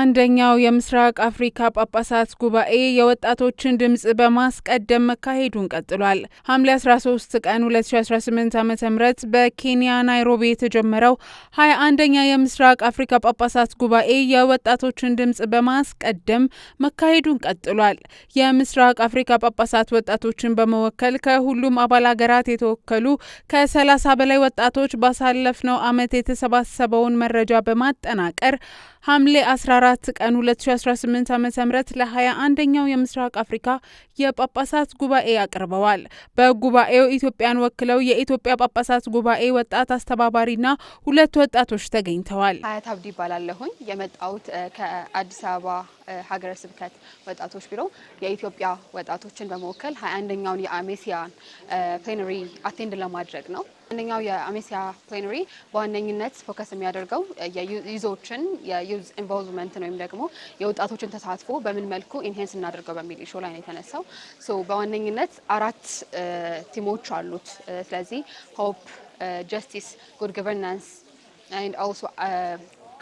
አንደኛው የምስራቅ አፍሪካ ጳጳሳት ጉባኤ የወጣቶችን ድምጽ በማስቀደም መካሄዱን ቀጥሏል። ሐምሌ 13 ቀን 2018 ዓ.ም በኬንያ ናይሮቢ የተጀመረው 21ኛ የምስራቅ አፍሪካ ጳጳሳት ጉባኤ የወጣቶችን ድምጽ በማስቀደም መካሄዱን ቀጥሏል። የምስራቅ አፍሪካ ጳጳሳት ወጣቶችን በመወከል ከሁሉም አባል ሀገራት የተወከሉ ከ30 በላይ ወጣቶች ባሳለፍነው ዓመት የተሰባሰበውን መረጃ በማጠናቀር ሐምሌ 14 ቀን 2018 ዓ.ም ለ21ኛው የምስራቅ አፍሪካ የጳጳሳት ጉባኤ አቅርበዋል። በጉባኤው ኢትዮጵያን ወክለው የኢትዮጵያ ጳጳሳት ጉባኤ ወጣት አስተባባሪና ሁለት ወጣቶች ተገኝተዋል። ሀያት አብዲ ይባላለሁኝ። የመጣሁት ከአዲስ አበባ ሀገረ ስብከት ወጣቶች ቢሮ የኢትዮጵያ ወጣቶችን በመወከል 21ኛውን የአሜሲያን ፕሌነሪ አቴንድ ለማድረግ ነው። አንደኛው የአሜሲያ ፕሌነሪ በዋነኝነት ፎከስ የሚያደርገው የዩዞችን የዩዝ ኢንቮልቭመንት ወይም ደግሞ የወጣቶችን ተሳትፎ በምን መልኩ ኢንሄንስ እናደርገው በሚል ኢሹ ላይ ነው የተነሳው። በዋነኝነት 4 ቲሞች አሉት። ስለዚህ ሆፕ፣ ጀስቲስ፣ ጉድ ገቨርናንስ ኤንድ ኦልሶ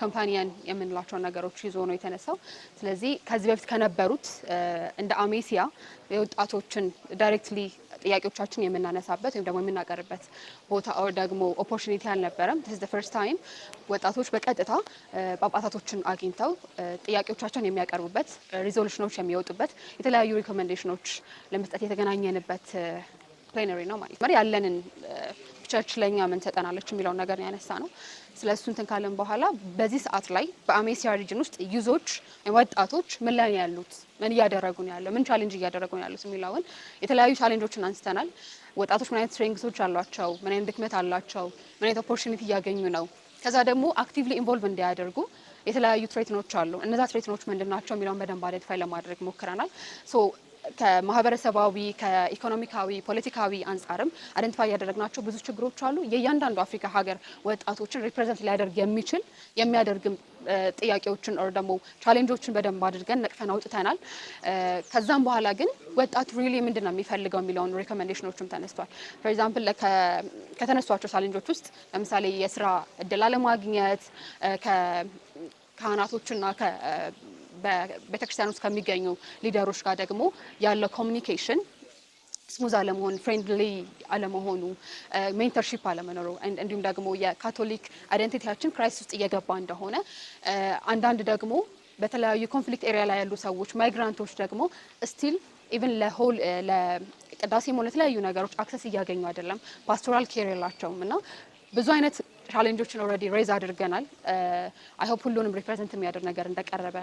ኮምፓኒየን የምንላቸው ነገሮች ይዞ ነው የተነሳው። ስለዚህ ከዚህ በፊት ከነበሩት እንደ አሜሲያ የወጣቶችን ዳይሬክትሊ ጥያቄዎቻችን የምናነሳበት ወይም ደግሞ የምናቀርበት ቦታ ደግሞ ኦፖርቹኒቲ አልነበረም። this is the first time ወጣቶች በቀጥታ ጳጳሳቶችን አግኝተው ጥያቄዎቻቸውን የሚያቀርቡበት፣ ሪዞሉሽኖች የሚወጡበት፣ የተለያዩ ሪኮሜንዴሽኖች ለመስጠት የተገናኘንበት ፕሌነሪ ነው ማለት ነው። ያለንን ቸርች ለኛ ምን ተጠናለች የሚለው ነገር ያነሳ ነው። ስለሱ እንትን ካለን በኋላ በዚህ ሰዓት ላይ በአሜሲያ ሪጅን ውስጥ ዩዞች ወጣቶች ምን ላይ ያሉት፣ ምን እያደረጉ ነው ያለው፣ ምን ቻሌንጅ እያደረጉ ነው ያሉት የሚለውን የተለያዩ ቻሌንጆችን አንስተናል። ወጣቶች ምን አይነት ስትሬንግሶች አሏቸው፣ ምን አይነት ድክመት አላቸው፣ ምን አይነት ኦፖርቹኒቲ እያገኙ ነው፣ ከዛ ደግሞ አክቲቭሊ ኢንቮልቭ እንዲያደርጉ የተለያዩ ትሬትኖች አሉ። እነዛ ትሬትኖች ምንድናቸው የሚለውን በደንብ አይደንቲፋይ ለማድረግ ሞክረናል። ከማህበረሰባዊ፣ ከኢኮኖሚካዊ፣ ፖለቲካዊ አንጻርም አይደንቲፋይ ያደረግናቸው ብዙ ችግሮች አሉ። የእያንዳንዱ አፍሪካ ሀገር ወጣቶችን ሪፕሬዘንት ሊያደርግ የሚያደርግም ጥያቄዎችን ኦር ደግሞ ቻሌንጆችን በደንብ አድርገን ነቅፈን አውጥተናል። ከዛም በኋላ ግን ወጣቱ ሪሊ ምንድነው የሚፈልገው የሚለውን ሪኮሜንዴሽኖችም ተነስቷል። ፎር ኤግዛምፕል ከተነሷቸው ቻሌንጆች ውስጥ ለምሳሌ የስራ እድል አለማግኘት፣ ከካህናቶችና በቤተክርስቲያን ውስጥ ከሚገኙ ሊደሮች ጋር ደግሞ ያለው ኮሚኒኬሽን ስሙዝ አለመሆን፣ ፍሬንድሊ አለመሆኑ፣ ሜንተርሺፕ አለመኖሩ እንዲሁም ደግሞ የካቶሊክ አይደንቲቲያችን ክራይሲስ ውስጥ እየገባ እንደሆነ፣ አንዳንድ ደግሞ በተለያዩ ኮንፍሊክት ኤሪያ ላይ ያሉ ሰዎች ማይግራንቶች ደግሞ ስቲል ኢቭን ለቅዳሴም ሆነ ለተለያዩ ነገሮች አክሰስ እያገኙ አይደለም፣ ፓስቶራል ኬር የላቸውም እና ብዙ አይነት ቻሌንጆችን ኦልሬዲ ሬዝ አድርገናል። አይ ሆፕ ሁሉንም ሪፕሬዘንት የሚያደርግ ነገር እንደቀረበ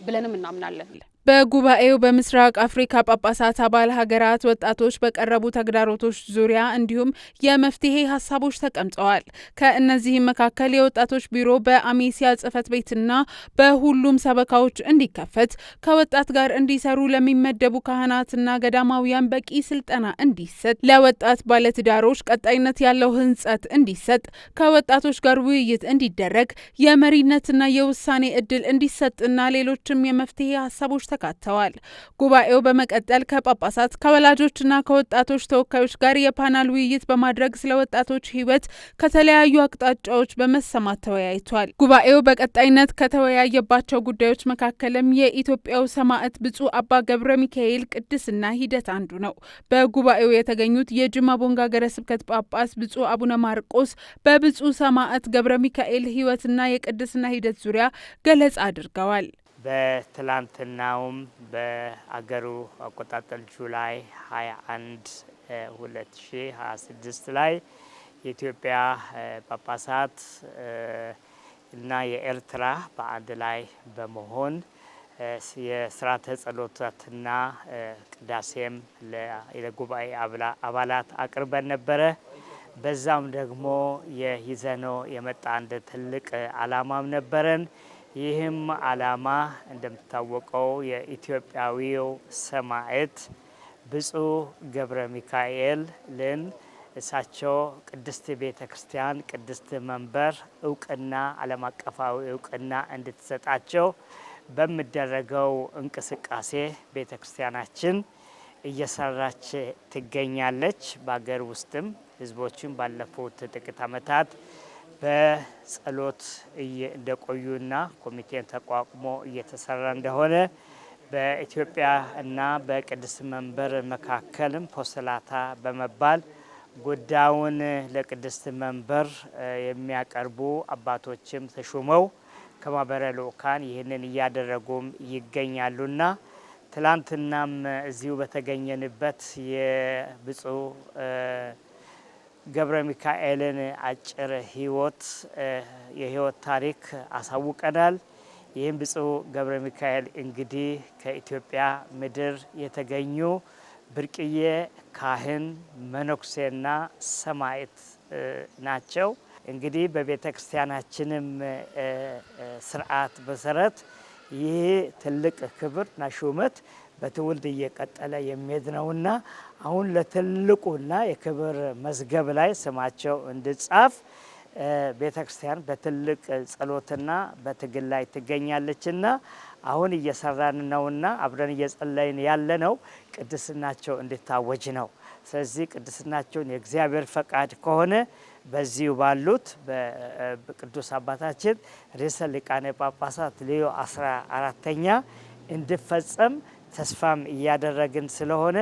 ብለንም እናምናለን። በጉባኤው በምስራቅ አፍሪካ ጳጳሳት አባል ሀገራት ወጣቶች በቀረቡ ተግዳሮቶች ዙሪያ እንዲሁም የመፍትሄ ሀሳቦች ተቀምጠዋል። ከእነዚህም መካከል የወጣቶች ቢሮ በአሜሲያ ጽሕፈት ቤትና በሁሉም ሰበካዎች እንዲከፈት፣ ከወጣት ጋር እንዲሰሩ ለሚመደቡ ካህናትና ገዳማውያን በቂ ስልጠና እንዲሰጥ፣ ለወጣት ባለትዳሮች ቀጣይነት ያለው ህንጸት እንዲሰጥ፣ ከወጣቶች ጋር ውይይት እንዲደረግ፣ የመሪነትና የውሳኔ እድል እንዲሰጥና ሌሎችም የመፍትሄ ሀሳቦች ተካተዋል። ጉባኤው በመቀጠል ከጳጳሳት ከወላጆችና ከወጣቶች ተወካዮች ጋር የፓናል ውይይት በማድረግ ስለ ወጣቶች ህይወት ከተለያዩ አቅጣጫዎች በመሰማት ተወያይቷል። ጉባኤው በቀጣይነት ከተወያየባቸው ጉዳዮች መካከልም የኢትዮጵያው ሰማዕት ብፁዕ አባ ገብረ ሚካኤል ቅድስና ሂደት አንዱ ነው። በጉባኤው የተገኙት የጅማ ቦንጋ ሀገረ ስብከት ጳጳስ ብፁዕ አቡነ ማርቆስ በብፁዕ ሰማዕት ገብረ ሚካኤል ህይወትና የቅድስና ሂደት ዙሪያ ገለጻ አድርገዋል። በትላንትናውም በአገሩ አቆጣጠር ጁላይ 21 2026 ላይ የኢትዮጵያ ጳጳሳት እና የኤርትራ በአንድ ላይ በመሆን የስርዓተ ጸሎታትና ቅዳሴም ለጉባኤ አባላት አቅርበን ነበረ። በዛም ደግሞ የይዘነው የመጣ አንድ ትልቅ አላማም ነበረን። ይህም አላማ እንደምታወቀው የኢትዮጵያዊው ሰማዕት ብፁዕ ገብረ ሚካኤልን እሳቸው ቅድስት ቤተ ክርስቲያን ቅድስት መንበር እውቅና ዓለም አቀፋዊ እውቅና እንድትሰጣቸው በሚደረገው እንቅስቃሴ ቤተ ክርስቲያናችን እየሰራች ትገኛለች። በአገር ውስጥም ህዝቦችን ባለፉት ጥቂት ዓመታት በጸሎት እንደቆዩና ኮሚቴን ተቋቁሞ እየተሰራ እንደሆነ በኢትዮጵያ እና በቅድስት መንበር መካከልም ፖስላታ በመባል ጉዳዩን ለቅድስት መንበር የሚያቀርቡ አባቶችም ተሹመው ከማህበረ ልኡካን ይህንን እያደረጉም ይገኛሉና ትላንትናም እዚሁ በተገኘንበት የብፁዕ ገብረ ሚካኤልን አጭር የህይወት ታሪክ አሳውቀናል። ይህም ብፁዕ ገብረ ሚካኤል እንግዲህ ከኢትዮጵያ ምድር የተገኙ ብርቅዬ ካህን መነኩሴና ሰማዕት ናቸው። እንግዲህ በቤተ ክርስቲያናችንም ስርዓት መሰረት ይህ ትልቅ ክብርና ሹመት በትውልድ እየቀጠለ የሚሄድ ነውና አሁን ለትልቁና የክብር መዝገብ ላይ ስማቸው እንዲጻፍ ቤተ ክርስቲያን በትልቅ ጸሎትና በትግል ላይ ትገኛለችና አሁን እየሰራን ነውና አብረን እየጸለይን ያለነው ቅድስናቸው እንዲታወጅ ነው። ስለዚህ ቅድስናቸውን የእግዚአብሔር ፈቃድ ከሆነ በዚሁ ባሉት በቅዱስ አባታችን ርዕሰ ሊቃነ ጳጳሳት ሌዮ 14ኛ እንዲፈጸም ተስፋም እያደረግን ስለሆነ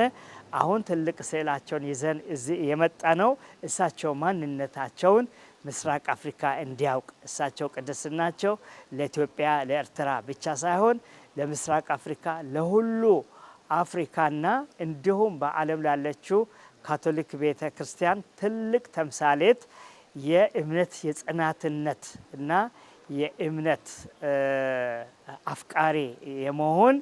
አሁን ትልቅ ስዕላቸውን ይዘን እዚህ የመጣ ነው። እሳቸው ማንነታቸውን ምስራቅ አፍሪካ እንዲያውቅ እሳቸው ቅድስናቸው ለኢትዮጵያ ለኤርትራ ብቻ ሳይሆን ለምስራቅ አፍሪካ ለሁሉ አፍሪካና እንዲሁም በዓለም ላለችው ካቶሊክ ቤተ ክርስቲያን ትልቅ ተምሳሌት የእምነት የጽናትነት እና የእምነት አፍቃሪ የመሆን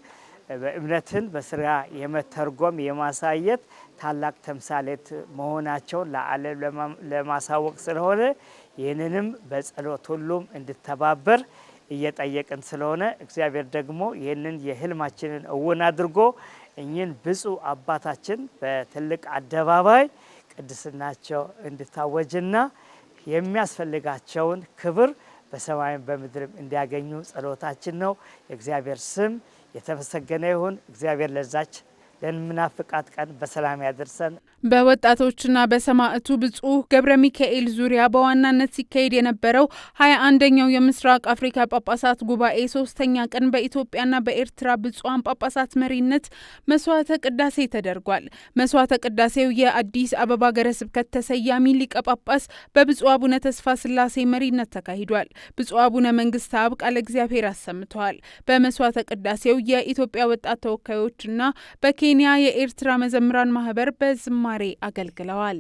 በእምነትን በስራ የመተርጎም የማሳየት ታላቅ ተምሳሌት መሆናቸውን ለዓለም ለማሳወቅ ስለሆነ ይህንንም በጸሎት ሁሉም እንድተባበር እየጠየቅን ስለሆነ እግዚአብሔር ደግሞ ይህንን የህልማችንን እውን አድርጎ እኚህን ብፁዕ አባታችን በትልቅ አደባባይ ቅድስናቸው እንድታወጅና የሚያስፈልጋቸውን ክብር በሰማይም በምድርም እንዲያገኙ ጸሎታችን ነው። የእግዚአብሔር ስም የተመሰገነ ይሁን። እግዚአብሔር ለዛች ለምናፍቃት ቀን በሰላም ያደርሰን። በወጣቶችና በሰማዕቱ ብፁዕ ገብረ ሚካኤል ዙሪያ በዋናነት ሲካሄድ የነበረው 21ኛው የምስራቅ አፍሪካ ጳጳሳት ጉባኤ 3ኛ ቀን በኢትዮጵያና በኤርትራ ብፁዓን ጳጳሳት መሪነት መስዋዕተ ቅዳሴ ተደርጓል። መስዋዕተ ቅዳሴው የአዲስ አበባ ሀገረ ስብከት ተሰያሚ ሊቀ ጳጳስ በብፁዕ አቡነ ተስፋ ስላሴ መሪነት ተካሂዷል። ብፁዕ አቡነ መንግስተ አብ ቃለ እግዚአብሔር አሰምተዋል። በመስዋዕተ ቅዳሴው የኢትዮጵያ ወጣት ተወካዮችና በኬንያ የኤርትራ መዘምራን ማህበር በዝማሬ አገልግለዋል።